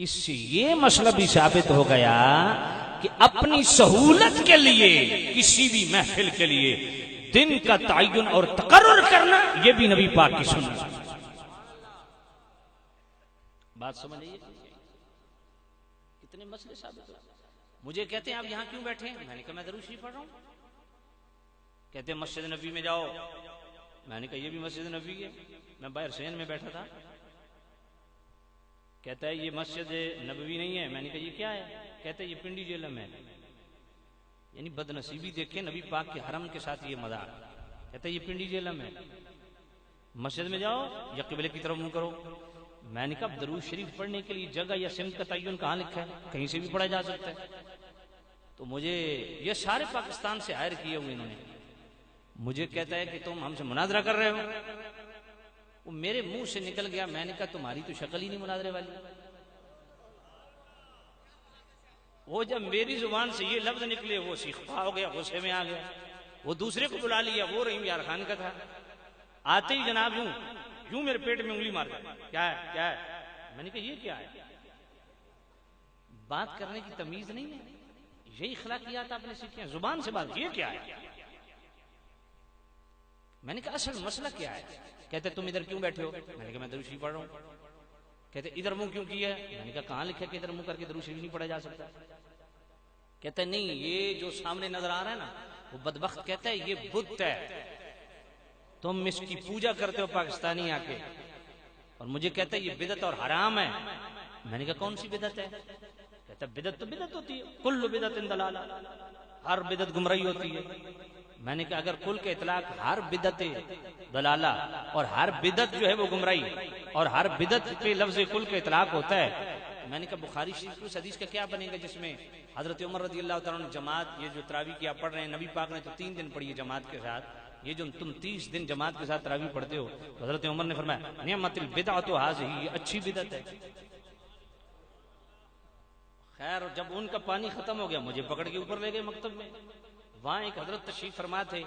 اس سے یہ مسئلہ بھی ثابت ہو گیا کہ اپنی سہولت کے لیے کسی بھی محفل کے لیے دن کا تعین اور تقرر کرنا یہ بھی نبی پاک کی سنت ہے۔ بات سمجھ آئیے؟ کتنے مسئلے ثابت ہو۔ مجھے کہتے ہیں آپ یہاں کیوں بیٹھے ہیں؟ میں نے کہا میں درود شریف پڑھ رہا ہوں۔ کہتے ہیں مسجد نبی میں جاؤ۔ میں نے کہا یہ بھی مسجد نبی ہے، میں باہر سین میں بیٹھا تھا۔ کہتا ہے یہ مسجد نبوی نہیں ہے۔ میں نے کہا یہ کیا ہے؟ کہتا ہے یہ پنڈی جیلم ہے۔ یعنی بد نصیبی دیکھیں نبی پاک کے حرم کے ساتھ یہ مذاق۔ کہتا ہے یہ پنڈی جیلم ہے، مسجد میں جاؤ یا قبلے کی طرف منہ کرو۔ میں نے کہا درود شریف پڑھنے کے لیے جگہ یا سمت کا تعین کہاں لکھا ہے؟ کہیں سے بھی پڑھا جا سکتا ہے۔ تو مجھے یہ سارے پاکستان سے ہائر کیے ہوئے انہوں نے، مجھے کہتا ہے کہ تم ہم سے مناظرہ کر رہے ہو۔ وہ میرے منہ سے نکل گیا، میں نے کہا تمہاری تو شکل ہی نہیں مناظرے والی۔ وہ جب میری زبان سے یہ لفظ نکلے وہ سیخپا ہو گیا، غصے میں آ گیا۔ وہ دوسرے کو بلا لیا، وہ رحیم یار خان کا تھا۔ آتے ہی جناب یوں میرے پیٹ میں انگلی مار دیا، کیا ہے کیا ہے؟ میں نے کہا یہ کیا ہے؟ بات کرنے کی تمیز نہیں ہے، یہی اخلاقیات آپ نے سیکھے ہیں، زبان سے بات، یہ کیا ہے؟ میں نے کہا اصل مسئلہ کیا ہے؟ کہتے تم ادھر کیوں بیٹھے ہو؟ میں نے کہا میں درود شریف پڑھ رہا ہوں۔ کہتے ادھر منہ کیوں کیا ہے؟ میں نے کہا کہاں لکھا کہ ادھر منہ کر کے درود شریف نہیں پڑھا جا سکتا؟ کہتے نہیں یہ جو سامنے نظر آ رہا ہے نا وہ بدبخت کہتا ہے یہ بت ہے، تم اس کی پوجا کرتے ہو پاکستانی آ کے، اور مجھے کہتا ہے یہ بدعت اور حرام ہے۔ میں نے کہا کون سی بدعت ہے؟ کہتا بدعت تو بدعت ہوتی ہے، کل بدعت ضلالہ، ہر بدعت گمراہی ہوتی ہے۔ میں نے کہا اگر کل کے اطلاق ہر بدعت ضلالہ اور ہر بدعت جو ہے وہ گمراہی اور ہر بدعت پہ لفظ کل کے اطلاق ہوتا ہے، میں نے کہا بخاری شریف کی اس حدیث کا کیا بنے گا جس میں حضرت عمر رضی اللہ تعالیٰ عنہ جماعت یہ جو تراویح کی آپ پڑھ رہے ہیں، نبی پاک نے تو 3 دن پڑھی ہے جماعت کے ساتھ، یہ جو تم 30 دن جماعت کے ساتھ تراویح پڑھتے ہو، تو حضرت عمر نے فرمایا نعمت البدعۃ ھذہ، یہ اچھی بدعت ہے۔ خیر جب ان کا پانی ختم ہو گیا مجھے پکڑ کے اوپر لے گئے مکتب میں، وہاں ایک حضرت تشریف فرما تھے،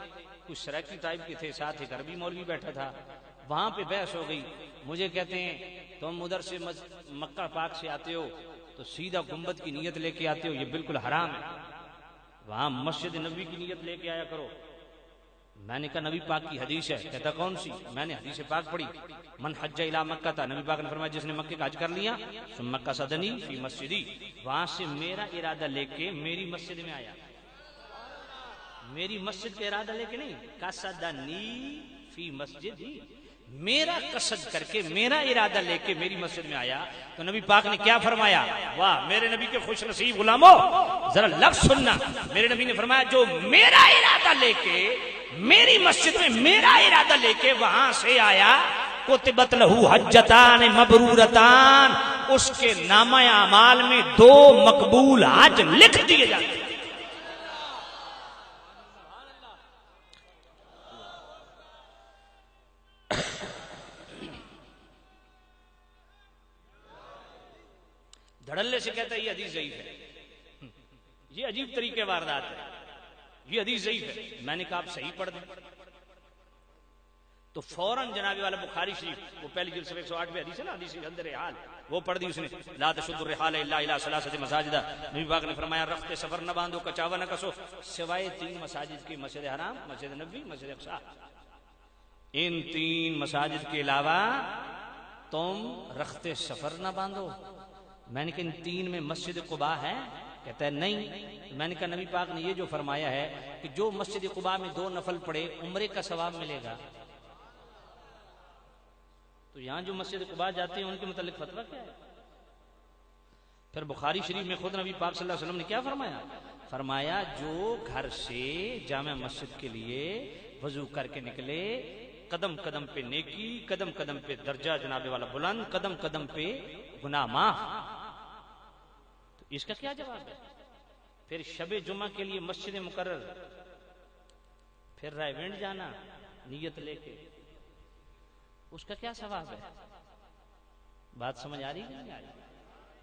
کچھ سرائکی ٹائپ کے تھے، ساتھ ایک عربی مولوی بیٹھا تھا، وہاں پہ بحث ہو گئی۔ مجھے کہتے ہیں تم ادھر سے مکہ پاک سے آتے ہو تو سیدھا گنبد کی نیت لے کے آتے ہو، یہ بالکل حرام ہے، وہاں مسجد نبوی کی نیت لے کے آیا کرو۔ میں نے کہا نبی پاک کی حدیث ہے۔ کہتا کون سی؟ میں نے حدیث پاک پڑھی، من حج الی مکہ تھا، نبی پاک نے فرمایا جس نے مکے کا حج کر لیا ثم مکہ صدنی فی مسجدی، وہاں سے میرا ارادہ لے کے میری مسجد میں آیا، میری مسجد کا ارادہ لے کے نہیں، قصدنی فی مسجدی، میرا قصد کر کے میرا ارادہ لے کے میری مسجد میں آیا۔ تو نبی پاک نے کیا فرمایا؟ واہ میرے نبی کے خوش نصیب غلاموں، ذرا لفظ سننا، میرے نبی نے فرمایا جو میرا ارادہ لے کے میری مسجد میں میرا ارادہ لے کے وہاں سے آیا، کتبت لہو حجتان مبرورتان، اس کے نامہ اعمال میں 2 مقبول حج لکھ دیے جاتے ہیں۔ دھڑلے سے کہتا ہے یہ حدیث ضعیف ہے، یہ عجیب طریقے واردات ہے، یہ حدیث ضعیف ہے۔ میں نے کہا آپ صحیح پڑھ دیں، تو فوراً جناب والا بخاری شریف وہ پہلی جلد سے 108 میں حدیث ہے نا، حدیث اندر رحال، وہ پڑھ دی اس نے، لا تشد الرحال الا الى ثلاثه مساجد، نبی پاک نے فرمایا رخت سفر نہ باندھو، کچاوا نہ کسو، سوائے 3 مساجد کی، مسجد حرام، مسجد نبوی، مسجد اقصی، ان 3 مساجد کے علاوہ تم رخت سفر نہ باندھو۔ میں نے کہا ان 3 میں مسجد قباء ہے؟ کہتا ہے نہیں۔ میں نے کہا نبی پاک نے یہ جو فرمایا ہے کہ جو مسجد قباء میں 2 نفل پڑھے عمرے کا ثواب ملے گا، تو یہاں جو مسجد قباء جاتے ہیں ان کے متعلق فتویٰ کیا ہے؟ پھر بخاری شریف میں خود نبی پاک صلی اللہ علیہ وسلم نے کیا فرمایا؟ فرمایا جو گھر سے جامع مسجد کے لیے وضو کر کے نکلے، قدم قدم پہ نیکی، قدم قدم پہ درجہ جناب والا بلند، قدم قدم پہ گناہ معاف۔ تو اس کا کیا جواب ہے؟ پھر شب جمعہ کے لیے مسجد مقرر، پھر رائے ونڈ جانا نیت لے کے، اس کا کیا ثواب ہے؟ بات سمجھ آ رہی ہے نہیں آ رہی؟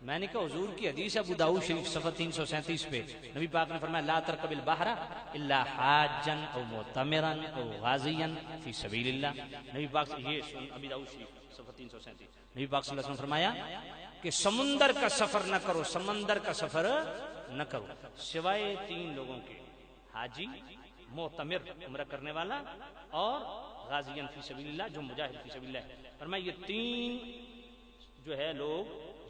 میں نے کہا حضور کی حدیث ابو داؤد شریف صفحہ 337 پہ نبی پاک نے فرمایا لا ترکب البحر الا حاجا او معتمرا او غازیا فی سبیل اللہ۔ نبی پاک یہ ابو داؤد شریف صفحہ 337، نبی پاک صلی اللہ علیہ وسلم فرمایا کہ سمندر کا سفر نہ کرو، سمندر کا سفر نہ کرو، سوائے 3 لوگوں کے، حاجی، معتمر عمرہ کرنے والا، اور غازیاں فی سبیل اللہ جو مجاہد فی سبیل اللہ ہے۔ فرمایا یہ 3 جو ہے لوگ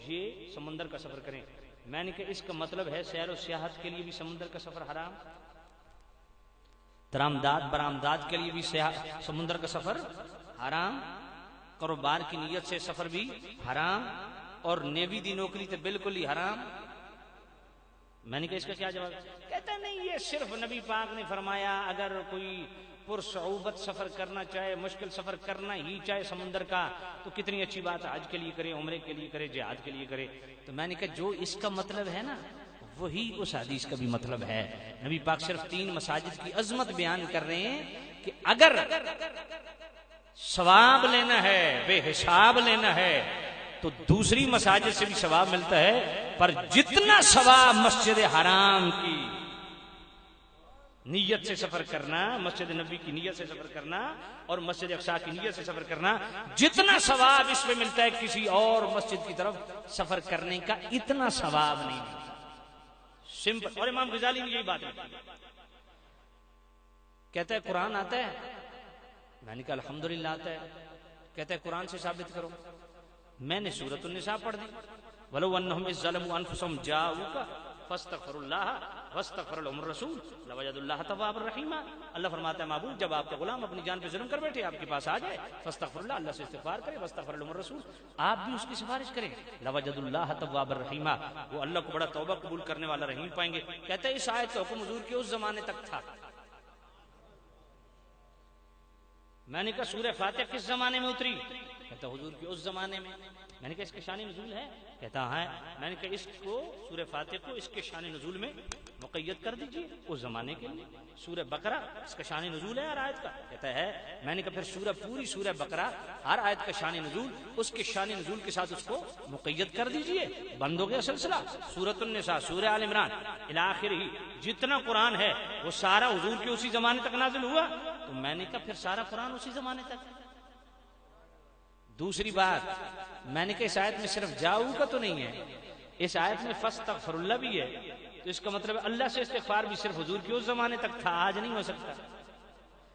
یہ سمندر کا سفر کریں۔ میں نے کہا اس کا مطلب ہے سیر و سیاحت کے لیے بھی سمندر کا سفر حرام، درآمدات برآمدات کے لیے بھی سمندر کا سفر حرام، کاروبار کی نیت سے سفر بھی حرام، اور نیوی دی نوکری تو بالکل ہی حرام۔ میں نے کہا اس کا کیا جواب؟ کہتا نہیں یہ صرف نبی پاک نے فرمایا اگر کوئی پرصعوبت سفر کرنا چاہے، مشکل سفر کرنا ہی چاہے سمندر کا، تو کتنی اچھی بات ہے، حج کے لیے کرے، عمرے کے لیے کرے، جہاد کے لیے کرے۔ تو میں نے کہا جو اس کا مطلب ہے نا وہی اس حدیث کا بھی مطلب ہے۔ نبی پاک صرف 3 مساجد کی عظمت بیان کر رہے ہیں کہ اگر ثواب لینا ہے، بے حساب لینا ہے، تو دوسری مساجد سے بھی ثواب ملتا ہے، پر جتنا ثواب مسجد حرام کی نیت سے سفر کرنا، مسجد نبی کی نیت سے سفر کرنا اور مسجد اقصی کی نیت سے سفر کرنا، جتنا ثواب اس میں ملتا ہے کسی اور مسجد کی طرف سفر کرنے کا اتنا ثواب نہیں ملتا۔ سمپل۔ اور امام غزالی نے یہی بات کی، کہتا ہے قرآن آتا ہے، میں نے کہا الحمدللہ آتا ہے، کہتا ہے قرآن سے ثابت کرو، میں نے سورۃ النساء پڑھ دی، وَلَوْ أَنَّهُمْ إِذْ ظَلَمُوا أَنفُسَهُمْ جَاءُوكَ فَاسْتَغْفَرُوا اللَّهَ وَاسْتَغْفَرَ لَهُمُ الرَّسُولُ لَوَجَدُوا اللَّهَ تَوَّابًا رَحِيمًا۔ اللہ فرماتا ہے معبود جب آپ کے غلام اپنی جان پہ ظلم کر بیٹھے آپ کے پاس آ جائے، فاستغفر اللہ، اللہ سے استغفار کرے، واستغفر لهم الرسول، آپ بھی اس کی سفارش کریں، لَوَجَدُوا اللَّهَ تَوَّابًا رَحِيمًا، وہ اللہ کو بڑا توبہ قبول کرنے والا رحیم پائیں گے۔ کہتا ہے اس آیت کا حکم حضور کے اس زمانے تک تھا۔ میں نے کہا سورہ فاتحہ کس زمانے میں اتری؟ کہتا حضور کے اس زمانے میں۔ میں نے کہا اس کے شان نزول ہے؟ کہتا ہے۔ میں نے کہا اس کو سورہ فاتحہ کو اس کے شان نزول میں مقید کر دیجئے اس زمانے کے لیے۔ سورہ بقرہ اس کا شان نزول ہے ہر آیت کا؟ کہتا ہے۔ میں نے کہا پھر پوری سورہ بقرہ ہر آیت کا شان نزول اس کے شان نزول کے ساتھ اس کو مقید کر دیجئے، بند ہو گیا سلسلہ۔ سورۃ النساء، سورہ آل عمران الی آخر ہی جتنا قرآن ہے وہ سارا حضور کے اسی زمانے تک نازل ہوا۔ تو میں نے کہا پھر سارا قرآن اسی زمانے تک۔ دوسری بات، میں نے کہا اس آیت میں صرف جاؤ کا تو نہیں ہے، اس آیت میں فاستغفر اللہ بھی ہے، تو اس کا مطلب ہے اللہ سے استغفار بھی صرف حضور کے اس زمانے تک تھا، آج نہیں ہو سکتا۔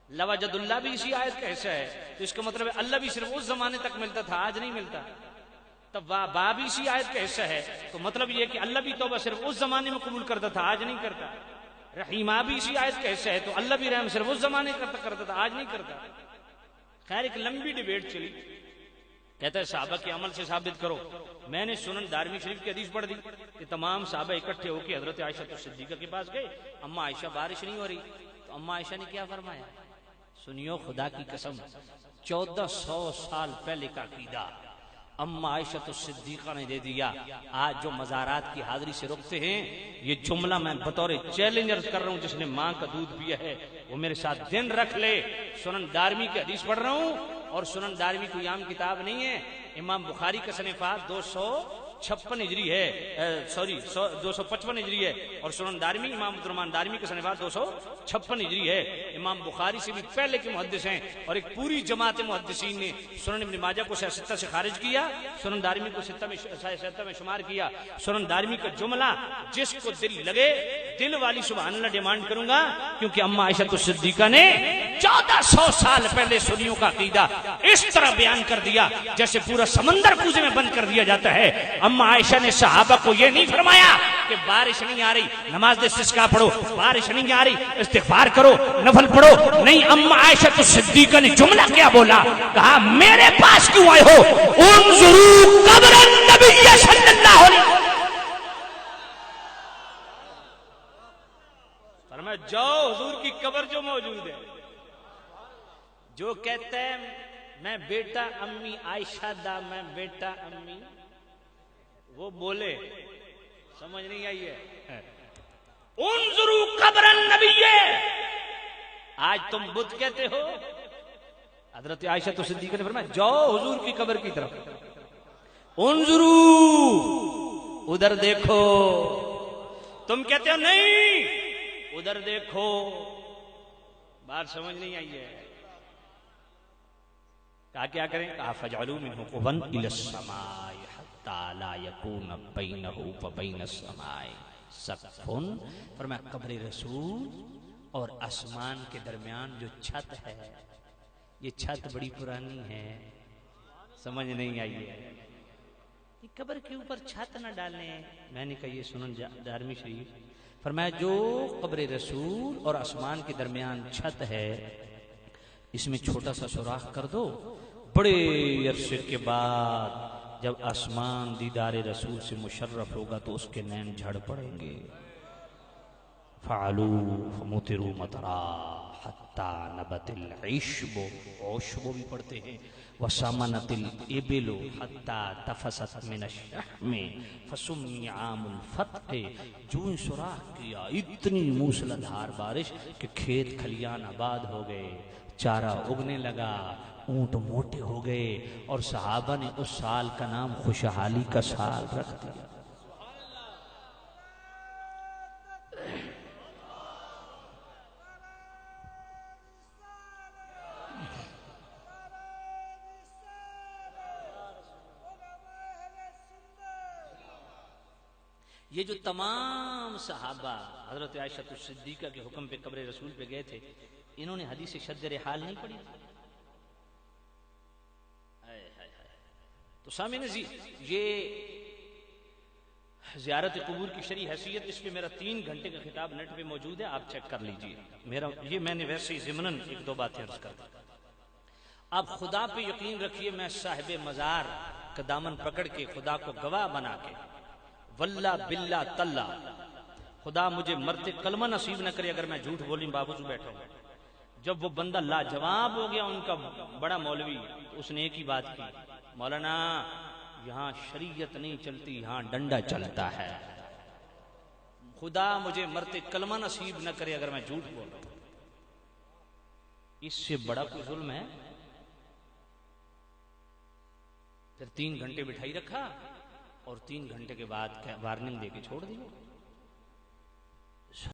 لوجد اللہ بھی اسی آیت کا حصہ ہے، تو اس کا مطلب ہے اللہ بھی صرف اس زمانے تک ملتا تھا، آج نہیں ملتا۔ توابا بھی اسی آیت کا حصہ ہے، تو مطلب یہ کہ اللہ بھی توبہ صرف اس زمانے میں قبول کرتا تھا، آج نہیں کرتا۔ رحیمہ بھی اسی آیت کا حصہ ہے، تو اللہ بھی رحم صرف اس زمانے کرتا تھا، آج نہیں کرتا۔ خیر ایک لمبی ڈیبیٹ چلی۔ کہتا ہے صحابہ کے عمل سے ثابت کرو۔ میں نے سنن دارمی شریف کی حدیث پڑھ دی کہ تمام صحابہ اکٹھے ہو کے حضرت عائشہ صدیقہ کے پاس گئے، اما عائشہ بارش نہیں ہو رہی، تو اما عائشہ نے کیا فرمایا؟ سنیو خدا کی قسم، 1400 سال پہلے کا عقیدہ اما عائشہ صدیقہ نے دے دیا۔ آج جو مزارات کی حاضری سے رکتے ہیں، یہ جملہ میں بطور چیلنجر کر رہا ہوں، جس نے ماں کا دودھ پیا ہے وہ میرے ساتھ دن رکھ لے۔ سنن دارمی کی حدیث پڑھ رہا ہوں، اور سنن دارمی کوئی عام کتاب نہیں ہے، امام بخاری کا صنیفات 256 ہجری ہے، 255 ہجری ہے، اور سنن دارمی امام عبدالرحمن دارمی کا صنیفات 256 ہجری ہے۔ امام بخاری سے بھی پہلے کے محدث ہیں، اور ایک پوری جماعت محدثین نے سنن ابن ماجہ کو ستہ سے خارج کیا، سنن دارمی کو ستہ میں شمار کیا۔ سنن دارمی کا جملہ جس کو دل لگے، دل والی سبحان اللہ ڈیمانڈ کروں گا، کیونکہ اما عائشہ صدیقہ نے 1400 سال پہلے سنیوں کا عقیدہ اس طرح بیان کر دیا جیسے پورا سمندر کوزے میں بند کر دیا جاتا ہے۔ اما عائشہ نے صحابہ کو یہ نہیں فرمایا کہ بارش نہیں آ رہی نماز استسقاء پڑھو، بارش نہیں آ رہی استغفار کرو، نفل پڑھو، نہیں۔ اما عائشہ صدیقہ نے جملہ کیا بولا؟ کہا میرے پاس کیوں آئے ہو؟ انظروا قبر النبی صلی اللہ علیہ وسلم، فرمایا جاؤ حضور کی قبر جو موجود ہے۔ جو کہتا ہے میں بیٹا امی عائشہ دا، میں بیٹا امی، وہ بولے سمجھ نہیں آئی ہے۔ انظروا قبر النبی، آج تم بدھ کہتے ہو، حضرت عائشہ صدیقہ نے فرمایا جاؤ حضور کی قبر کی طرف، انظروا ادھر دیکھو، تم کہتے ہو نہیں ادھر دیکھو۔ بات سمجھ نہیں آئی ہے۔ کہا کیا کریں؟ کہا فجعلوا منہ قبا الی السماء حتی لا یکون بینہ و بین السماء سقف، فرمایا قبر رسول اور آسمان کے درمیان جو چھت ہے، یہ چھت بڑی پرانی ہے، سمجھ نہیں آئی ہے، یہ قبر کے اوپر چھت نہ ڈالیں۔ میں نے کہا یہ سنن دارمی شریف، فرمایا جو قبر رسول اور آسمان کے درمیان چھت ہے اس میں چھوٹا سا سوراخ کر دو، بڑے عرصے کے بعد جب آسمان دیدار رسول سے مشرف ہوگا تو اس کے نین جھڑ پڑیں گے۔ فعلوا فمطروا مطرا حتی نبت العشب، عشب بھی پڑھتے ہیں، وسمنت الابل حتی تفست من الشحم فسمی عام الفتح، جو ہی سوراخ کیا اتنی موسلادھار بارش کہ کھیت کھلیان آباد ہو گئے، چارہ اگنے لگا، اونٹ موٹے ہو گئے، اور صحابہ نے اس سال کا نام خوشحالی کا سال رکھ دیا۔ یہ جو تمام صحابہ حضرت عائشہ الصدیقہ کے حکم پہ قبر رسول پہ گئے تھے، انہوں نے حدیث شد رحال نہیں پڑھی؟ تو سامعین عزیز، یہ زیارت قبور کی شرعی حیثیت، اس پہ میرا 3 گھنٹے کا خطاب نیٹ پہ موجود ہے، آپ چیک کر لیجئے۔ یہ میں نے ویسے ہی ضمناً 1-2 باتیں عرض کر دی۔ آپ خدا پہ یقین رکھیے، میں صاحب مزار کا دامن پکڑ کے خدا کو گواہ بنا کے، واللہ باللہ تاللہ، خدا مجھے مرتے کلمہ نصیب نہ کرے اگر میں جھوٹ بولیں باوجود بیٹھا ہوں۔ جب وہ بندہ لاجواب ہو گیا، ان کا بڑا مولوی، اس نے ایک ہی بات کی، مولانا یہاں شریعت نہیں چلتی، یہاں ڈنڈا چلتا ہے، خدا مجھے مرتے کلمہ نصیب نہ کرے اگر میں جھوٹ بول رہا ہوں۔ اس سے بڑا کوئی ظلم ہے؟ پھر 3 گھنٹے بٹھائی رکھا اور 3 گھنٹے کے بعد وارننگ دے کے چھوڑ دیا۔